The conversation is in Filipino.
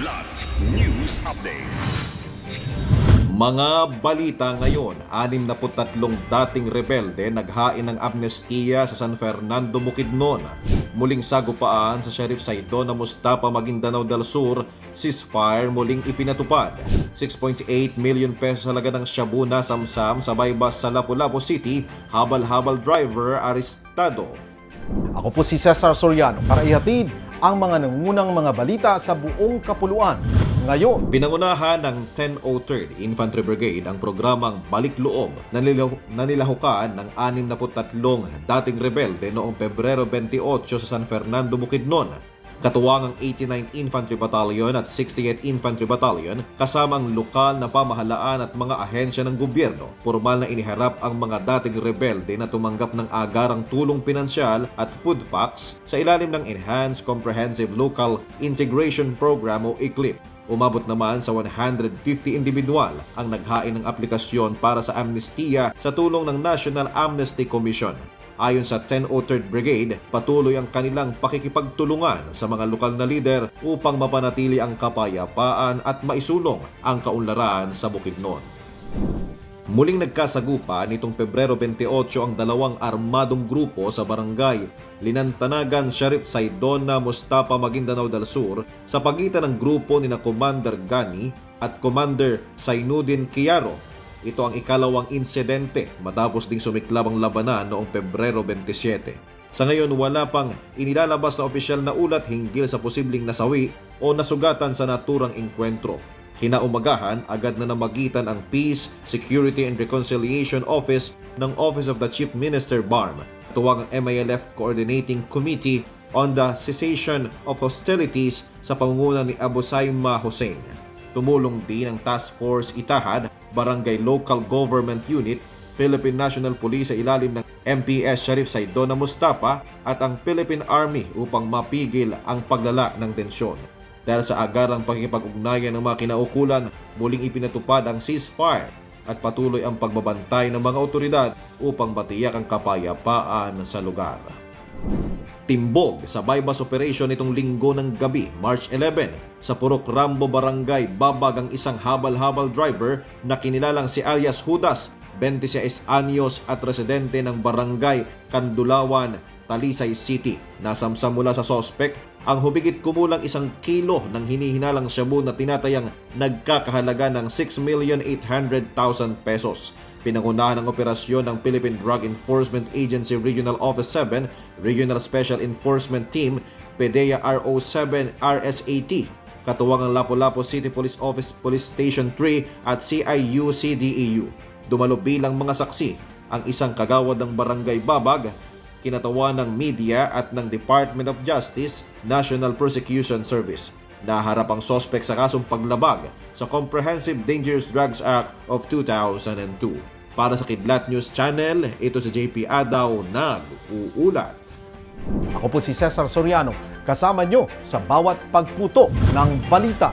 Kidlat News Updates. Mga balita ngayon, 63 dating rebelde naghain ng amnestiya sa San Fernando, Bukidnon. Muling sagupaan sa Sheriff Saidona Mustapa, Maguindanao del Sur, ceasefire muling ipinatupad. 6.8 million pesos halaga ng shabu na samsam sa bypass sa Lapu-Lapu City, habal-habal driver arestado. Ako po si Cesar Soriano para ihatid ang mga nangungunang mga balita sa buong kapuluan. Ngayon, Pinangunahan ng 1003rd Infantry Brigade ang programang Balik Loob na nilahukan ng 63 dating rebelde noong Pebrero 28 sa San Fernando, Bukidnon. Katuwang ang 89th Infantry Battalion at 68th Infantry Battalion kasama ang lokal na pamahalaan at mga ahensya ng gobyerno. Formal na iniharap ang mga dating rebelde na tumanggap ng agarang tulong pinansyal at food packs sa ilalim ng Enhanced Comprehensive Local Integration Program o ICLIP. Umabot naman sa 150 individual ang naghain ng aplikasyon para sa amnestiya sa tulong ng National Amnesty Commission. Ayon sa 1003rd Brigade, patuloy ang kanilang pakikipagtulungan sa mga lokal na lider upang mapanatili ang kapayapaan at maisulong ang kaunlaran sa Bukidnon. Muling nagkasagupa nitong Pebrero 28 ang dalawang armadong grupo sa barangay Linantanagan, Sheriff Saidona Mustapa, Maguindanao del Sur sa pagitan ng grupo ni Commander Gani at Commander Sainudin Kiaro. Ito ang ikalawang insidente matapos ding sumiklab ang labanan noong Pebrero 27. Sa ngayon, wala pang inilalabas na opisyal na ulat hinggil sa posibleng nasawi o nasugatan sa naturang engkwentro. Kinaumagahan, agad na namagitan ang Peace, Security and Reconciliation Office ng Office of the Chief Minister BARM, tuwang ang MILF Coordinating Committee on the Cessation of Hostilities sa pangunguna ni Abu Saima Hussein. Tumulong din ang Task Force Itahad, Barangay Local Government Unit, Philippine National Police sa ilalim ng MPS Sheriff Saidona Mustapa at ang Philippine Army upang mapigil ang paglala ng tensyon. Dahil sa agarang pakikipag-ugnayan ng mga kinaukulan, muling ipinatupad ang ceasefire at patuloy ang pagbabantay ng mga otoridad upang matiyak ang kapayapaan sa lugar. Timbog sa bypass operation nitong linggo ng gabi, March 11, sa Purok Rambo Barangay, babag ang isang habal-habal driver na kinilalang si alias Judas, 26 anyos at residente ng Barangay Kandulawan, Talisay City. Nasamsam mula sa sospek ang hubigit kumulang 1 kilo ng hinihinalang shabu na tinatayang nagkakahalaga ng 6,800,000 pesos. Pinangunahan ang operasyon ng Philippine Drug Enforcement Agency Regional Office 7, Regional Special Enforcement Team, PDEA RO7 RSAT, katuwang ang Lapu-Lapu City Police Office Police Station 3 at CIU-CDEU. Dumalo bilang mga saksi ang isang kagawad ng Barangay Babag, kinatawan ng media at ng Department of Justice National Prosecution Service. Naharap ang sospek sa kasong paglabag sa Comprehensive Dangerous Drugs Act of 2002. Para sa Kidlat News Channel, ito si JP Adaw nag-uulat. ako po si Cesar Soriano, kasama nyo sa bawat pagputo ng balita.